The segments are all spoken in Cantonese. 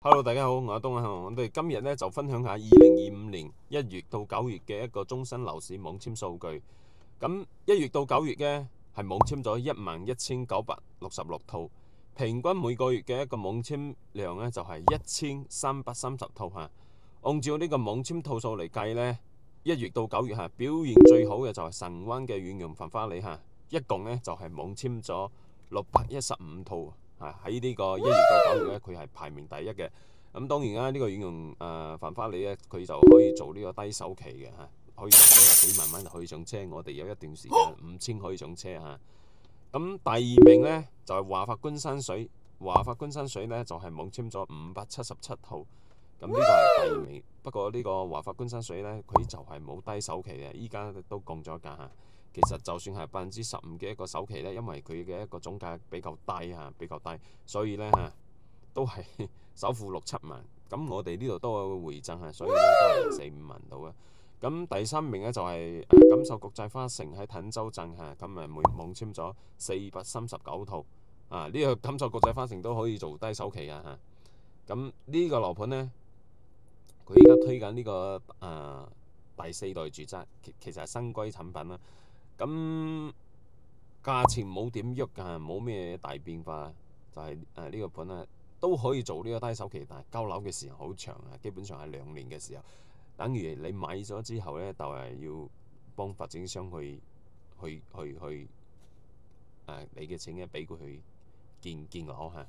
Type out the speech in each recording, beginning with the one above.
Hello，大家好，我係阿東啊。我哋今日咧就分享下2025年1月到9月嘅一個終身樓市網簽數據。咁1月到9月嘅係網簽咗11,966套，平均每個月嘅一個網簽量咧就係1330套嚇。按照呢個網簽套數嚟計咧，1月到9月嚇表現最好嘅就係神灣嘅遠洋繁花里嚇，一共咧就係網簽咗615套。喺呢個1月到9月咧，佢係排名第一嘅。咁當然啦，呢個遠洋繁花里咧，佢就可以做呢個低首期嘅嚇，可以做幾萬蚊就可以上車。我哋有一段時間5000可以上車嚇。咁第二名呢，就係華發君山水，華發君山水呢，就係網簽咗577套。咁呢個係第二名。不過呢個華發君山水呢，佢就係冇低首期嘅，依家都降咗價嚇。其實就算係15%嘅一個首期呢，因為佢嘅一個總價比較低嚇，比較低，所以呢，嚇都係首付6、7萬。咁我哋呢度都有回贈嚇，所以呢都係4、5萬到嘅。咁第三名呢，就係錦繡國際花城喺滕州鎮嚇，咁網簽咗439套。呢個錦繡國際花城都可以做低首期啊嚇。咁呢個樓盤呢，佢依家推緊呢個第4代住宅，其實係新規產品啦。咁價錢冇點喐㗎，冇咩大變化，就係呢個盤啊都可以做呢個低首期，但係交樓嘅時間好長啊，基本上係2年嘅時候。等於你買咗之後呢，就係要幫發展商去你嘅錢咧俾佢去建樓嚇。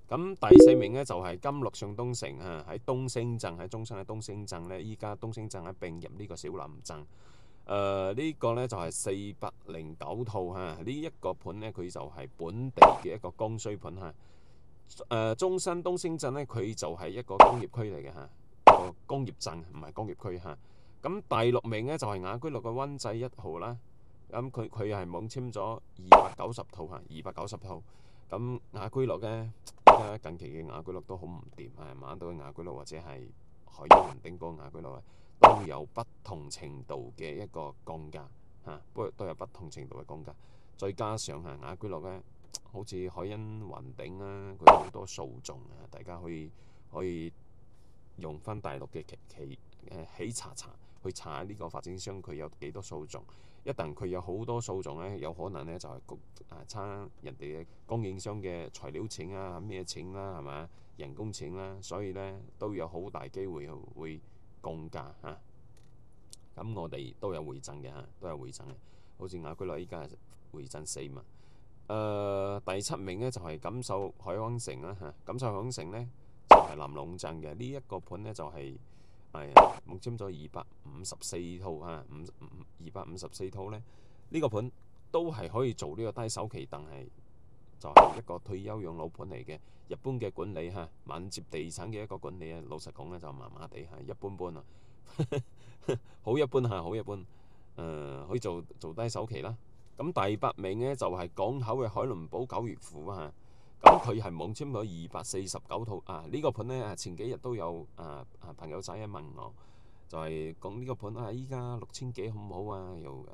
咁第4名呢，就係金樂上東城嚇，喺東星鎮，喺中山嘅東星鎮呢，依家東星鎮喺並入呢個小林鎮。呢個呢，就係409套嚇，呢一個盤呢，佢就係本地嘅一個剛需盤嚇。中山東星鎮呢，佢就係一個工業區嚟嘅嚇，個工業鎮唔係工業區嚇。咁第6名呢，就係雅居樂嘅灣仔1號啦。咁佢係網簽咗290套嚇，290套。咁雅居樂呢，而家近期嘅雅居樂都好唔掂啊，馬島嘅雅居樂或者係海洋雲頂嗰個雅居樂都有不同程度嘅一個降價嚇，都有不同程度嘅降價。再加上雅居樂呢，好似海欣雲頂啊，佢好多訴訟啊，大家可以用翻大陸嘅喜查去查呢個發展商佢有幾多訴訟。一旦佢有好多訴訟呢，有可能呢就係差人哋嘅供應商嘅材料錢啊、咩錢啦，係嘛，人工錢啦，所以呢都有好大機會會降價嚇。咁我哋都有回贈嘅嚇，都有回贈嘅。好似雅居樂依家係回贈4萬。第7名呢，就係錦繡海港城啦嚇，錦繡海港城呢，就係南朗鎮嘅呢一個盤呢，就係網簽咗254套嚇，254套呢，呢個盤都係可以做呢個低首期，但係就係一個退休養老盤嚟嘅。一般嘅管理嚇，萬捷地產嘅一個管理啊，老實講呢，就麻麻地嚇，一般般啊。好一般嚇，好一般。可以做低首期啦。咁第8名呢，就係港口嘅海倫堡九月府嚇，咁佢係網簽咗249套啊。呢個盤呢，前幾日都有朋友仔問我，就係講呢個盤依家6000幾好唔好啊？又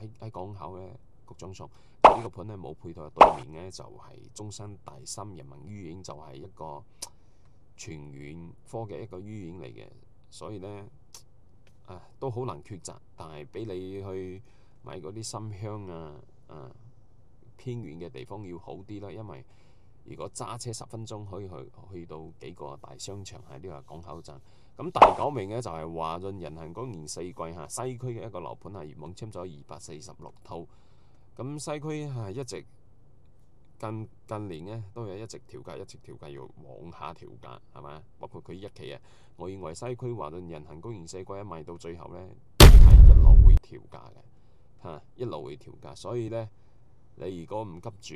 喺港口呢，局長上呢個盤呢冇配套，對面呢，就係中山大深人民醫院，就係一個全院科嘅一個醫院嚟嘅，所以呢，都好難抉擇，但係俾你去買嗰啲深鄉偏遠嘅地方要好啲啦，因為如果揸車10分鐘可以去到幾個大商場喺呢個港口站。咁第9名呢，就係華潤人行公園4季嚇，西區嘅一個樓盤係網簽咗246套。咁西區係一直近年呢都有一直調價，要往下調價係嘛？包括佢1期我認為西區華潤人行公園4季賣到最後呢，係一路會調價嘅一路會調價。所以呢，你如果唔急住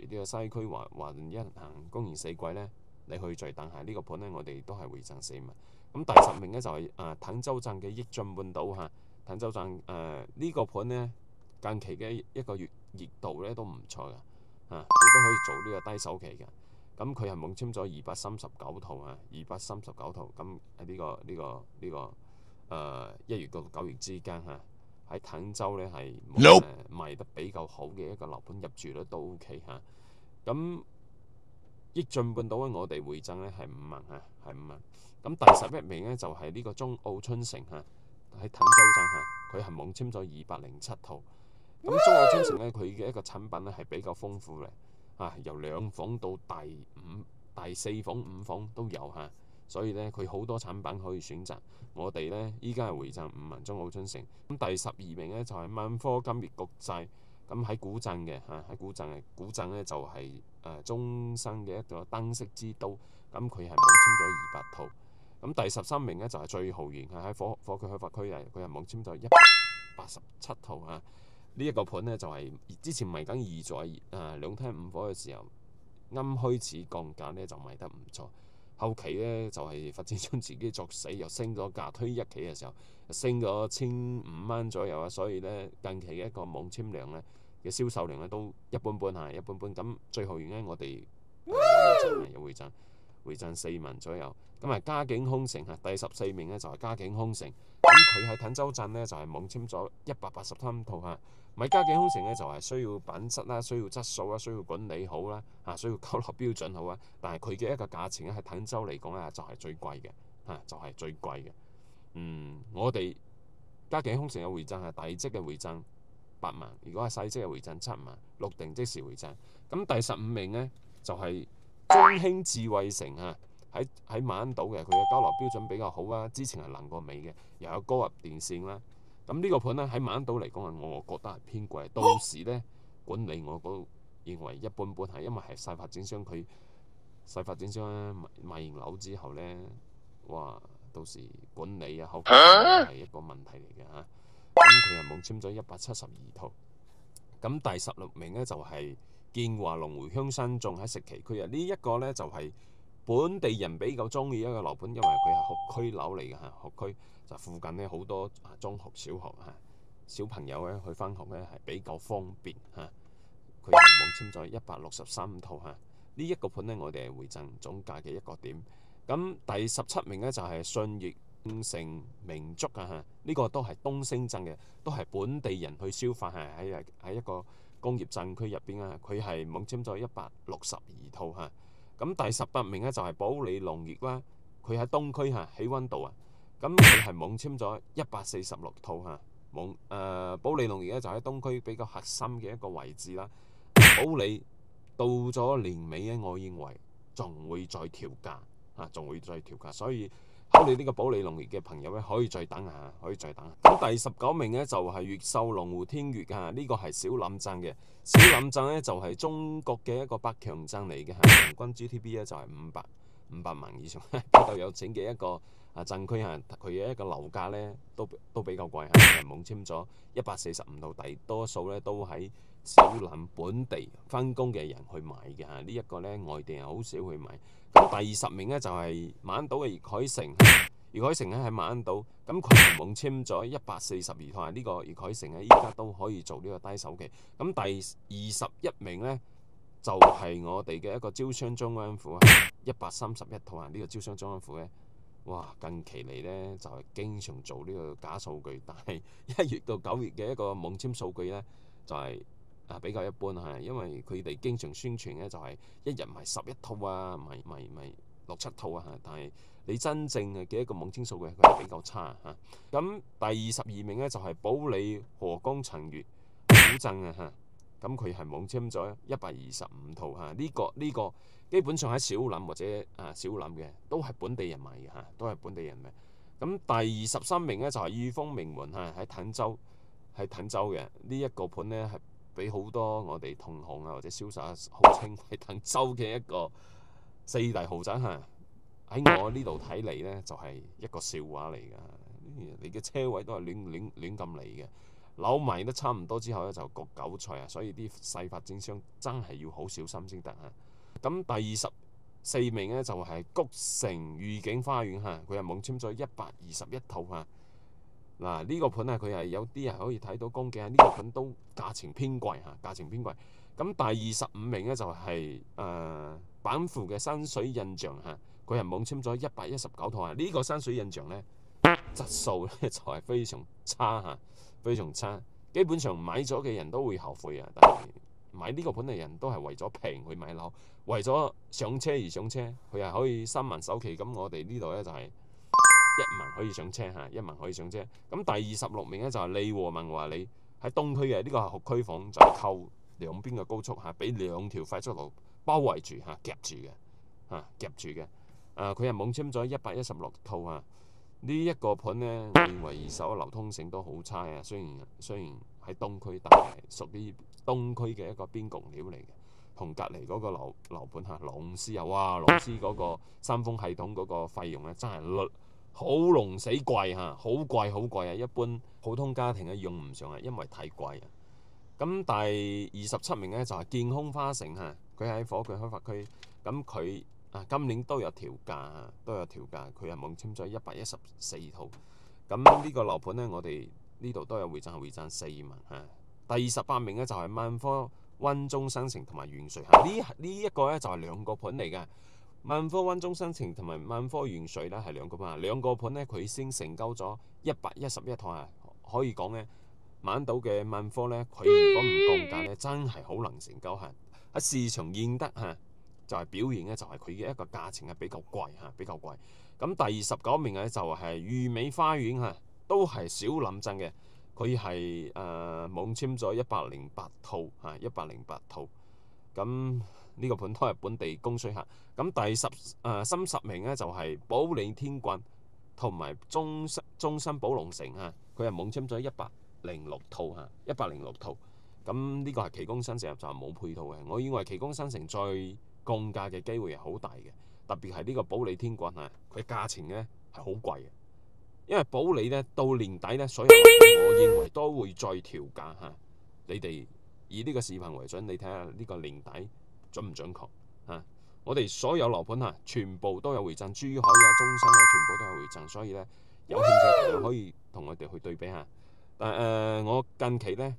呢個西區華潤人行公園4季呢，你去再等下呢個盤呢，我哋都係回贈4萬。咁第10名呢，就係滕州鎮嘅益進半島嚇，滕州鎮呢個盤呢，近期嘅一個月熱度呢都唔錯㗎。佢都可以做呢個低首期嘅。咁佢係網簽咗239套239套。咁呢個1月到9月之間喺滕州呢係賣得比較好嘅一個樓盤，入住率都 OK 咁益進半島咧，我哋回贈咧係5萬嚇，係5萬。咁第11名咧就係呢個中澳春城嚇，喺滕州鎮嚇，佢係網簽咗207套。咁中澳春城咧，佢嘅一個產品咧係比較豐富嘅，由2房到第4房、5房都有嚇，所以咧佢好多產品可以選擇。我哋咧依家係回贈5萬中澳春城。咁第12名咧就係萬科金業國際。咁喺古鎮嘅嚇，喺古鎮咧就係中生嘅一個燈飾之都，咁佢係網簽咗200套。咁第13名咧就係最豪園喺火炬開發區佢係網簽咗187套嚇。呢一個盤咧就係之前賣緊2座2廳5房嘅時候，啱開始降價咧就賣得唔錯。後期咧就係發展商自己作死，又升咗價，推一期嘅時候升咗1500蚊左右啊，所以咧近期嘅一個網簽量咧嘅銷售量咧都一般般嚇，一般般。咁最後原因我哋有回贈4萬左右。咁嘉景空城第14名咧就係嘉景空城，咁佢喺滕州鎮咧就係網簽咗183套嚇。買嘉景空城咧就係需要品質啦，需要質素啦，需要管理好啦，需要交樓標準好啊。但係佢嘅一個價錢咧喺滕州嚟講咧就係最貴嘅，就係最貴嘅。我哋嘉景空城嘅回贈係大積嘅回贈8萬，如果係細積嘅回贈7萬，落定即時回贈。咁第15名呢，就係中興智慧城喺馬鞍島嘅，佢嘅交樓標準比較好啊，之前係能過尾嘅，又有高壓電線啦。咁呢個盤咧喺馬鞍島嚟講我覺得係偏貴。到時咧管理我都認為一般般，係因為係細發展商，佢細發展商咧賣完樓之後咧，哇，到時管理後期係一個問題嚟嘅嚇。咁佢係網簽咗172套。咁第16名咧就係建華龍湖香山頌喺石岐區啊，呢一個咧就係本地人比較中意一個樓盤，因為佢係學區樓嚟嘅嚇，學區就附近咧好多中學、小學小朋友咧去返學咧係比較方便嚇。佢係網簽咗163套嚇。呢一個盤咧我哋係回贈總價嘅1個點。咁第17名咧就係信義城明燭呢個都係東星鎮嘅，都係本地人去消費喺一個工業鎮區入邊佢係網簽咗162套嚇。咁第18名咧就係保利農業啦，佢喺東區喺溫度咁佢係網簽咗146套嚇。保利農業咧就喺東區比較核心嘅一個位置啦。保利到咗年尾咧，我認為仲會再調價所以考慮呢個保利農業嘅朋友咧可以再等下，咁第19名咧就係越秀龍湖天悅呢個係小欖鎮嘅。小欖鎮咧就係中國嘅一個百強鎮嚟嘅人均 GDP 咧就係500萬以上，比較有錢嘅一個鎮區佢嘅一個樓價咧都比較貴係網簽咗145套，大多數咧都喺小欖本地返工嘅人去買嘅呢一個咧外地人好少去買。咁第20名咧就係馬鞍島嘅粵海城，粵海城咧喺馬鞍島，咁佢係網簽咗142套呢個粵海城咧依家都可以做呢個低首期。咁第21名咧就係我哋嘅一個招商將軍府131套呢個招商將軍府咧，哇，近期嚟咧就係經常做呢個假數據，但係1月到9月嘅一個網簽數據咧就係比較一般因為佢哋經常宣傳咧就係一日賣11套賣6、7套但係你真正嘅一個網簽數據佢係比較差咁第22名咧就係保利河江陳悅古鎮咁佢係網簽咗125套呢個基本上喺小欖或者小欖嘅都係本地人買嘅都係本地人買。咁第23名咧就係裕豐名門喺滕州嘅呢一個盤咧係俾好多我哋同行或者銷售號稱係滕州嘅一個4大豪宅喺我呢度睇嚟咧就係一個笑話嚟㗎。你嘅車位都係亂咁嚟嘅，樓賣得差唔多之後咧就割韭菜所以啲細發展商真係要好小心先得咁第24名咧就係菊城御景花園佢係網簽咗121套嗱，呢個盤佢係有啲可以睇到光景呢個盤都價錢偏貴咁第25名咧就係板符嘅山水印象佢係網簽咗119套呢個山水印象咧質素咧就係非常差基本上買咗嘅人都會後悔但係買呢個盤嘅人都係為咗平去買樓，為咗上車而上車，佢係可以3萬首期。咁我哋呢度咧就係1萬可以上車嚇，1萬可以上車。咁第26名咧就係利和文華里喺東區嘅呢個係學區房，就係靠兩邊嘅高速嚇，俾2條快速路包圍住嚇，夾住嘅嚇，夾住嘅。佢係網簽咗116套啊！呢一個盤呢，我認為二手流通性都好差啊。雖然喺東區，但係屬於東區嘅一個邊角料嚟嘅，同隔離嗰個樓盤嚇，朗詩啊，哇！朗詩嗰個三豐系統嗰個費用咧，真係好龍死貴嚇，好貴好貴啊！一般普通家庭咧用唔上啊，因為太貴啊。咁第27名呢，就係健康花城嚇，佢喺火炬開發區，咁佢今年都有調價，佢係網簽咗114套。咁呢個樓盤呢，我哋呢度都有會賺4萬嚇。第18名呢，就係萬科溫中新城同埋元瑞嚇，呢一個呢，就係兩個盤嚟嘅。萬科溫中新城同埋萬科元瑞呢係兩個盤，兩個盤呢，佢先成交咗111套啊，可以講呢，晚島嘅萬科呢，佢如果唔降價呢，真係好難成交嚇。喺市場認得嚇，就係表現呢，就係佢嘅一個價錢係比較貴嚇，比較貴。咁第19名呢，就係裕美花園嚇，都係小林鎮嘅，佢係網簽咗108套嚇，108套。咁呢個盤都係本地供需客。咁第10名呢，就係保利天郡同埋中新寶龍城嚇，佢係網簽咗106套嚇，106套。咁呢個係奇宮新城就係冇配套嘅。我認為奇宮新城再降價嘅機會係好大嘅，特別係呢個保利天郡啊，佢價錢呢係好貴嘅。因為保利呢，到年底呢，所有我認為都會再調價嚇。你哋以呢個視頻為準，你睇下呢個年底準唔準確嚇？我哋所有樓盤嚇，全部都有回贈，珠海啊、中新啊，全部都有回贈，所以呢，有興趣嘅可以同我哋去對比下。但我近期呢，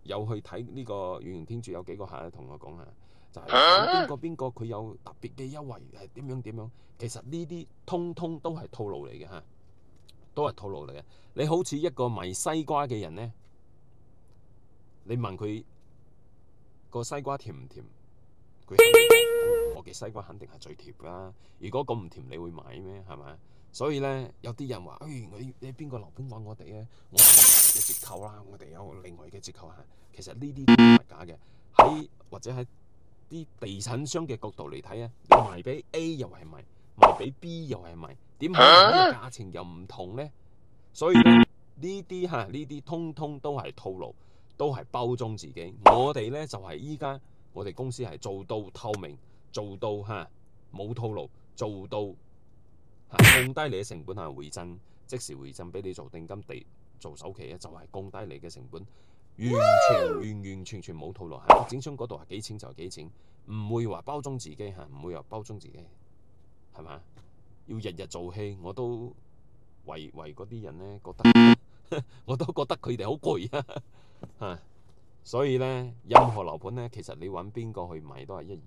有去睇呢個遠洋天主，有幾個客咧同我講下，就係邊個佢有特別嘅優惠係點樣。其實呢啲通通都係套路嚟嘅嚇，都係套路嚟嘅。你好似一個賣西瓜嘅人呢，你問佢個西瓜甜唔甜，佢肯定講我嘅西瓜肯定係最甜啦。如果咁唔甜，你會買咩？係咪？所以呢，有啲人話，你邊個樓盤揾我哋咧？我哋嘅折扣啦，我哋有另外嘅折扣嚇。其實呢啲都唔係假嘅，或者喺啲地產商嘅角度嚟睇啊，賣俾 A 又係賣俾 B 又係賣，點解呢個價錢又唔同呢？所以呢啲通通都係套路，都係包裝自己。我哋呢，就係依家我哋公司係做到透明，做到冇套路，做到降低你嘅成本係回贈，即時回贈俾你做定金地做首期咧，就係降低你嘅成本，完全冇套路。喺發展商嗰度係幾錢就係幾錢，唔會話包裝自己嚇，唔會話包裝自己，係嘛？要日日做戲，我都為嗰啲人呢覺得，我都覺得佢哋好攰啊嚇。所以呢，任何樓盤呢，其實你揾邊個去買都係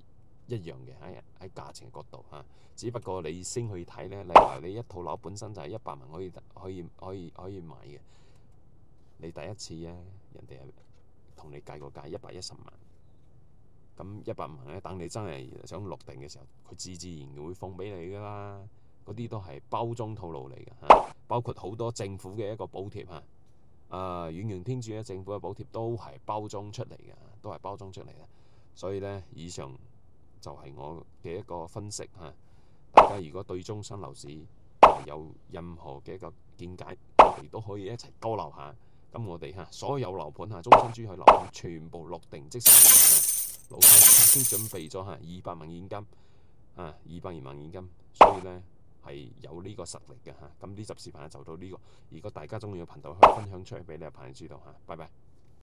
一樣嘅，喺價錢角度嚇。只不過你先去睇呢，例如你一套樓本身就係100萬可以買嘅，你第一次呢，人哋係同你計個價110萬，咁100萬呢，等你真係想落定嘅時候，佢自然會放俾你噶啦。嗰啲都係包裝套路嚟嘅嚇，包括好多政府嘅一個補貼嚇。遠洋天主咧，政府嘅補貼都係包裝出嚟嘅，所以呢，以上就係我嘅一個分析嚇。大家如果對中新樓市有任何嘅一個見解，我哋都可以一齊交流下。咁我哋所有樓盤中新珠海樓盤全部落定即時，老細已經準備咗200萬現金，200萬現金，所以呢，係有呢個實力嘅嚇。咁呢集視頻就到呢個。如果大家中意嘅頻道，可以分享出去俾你嘅朋友知道嚇。拜拜。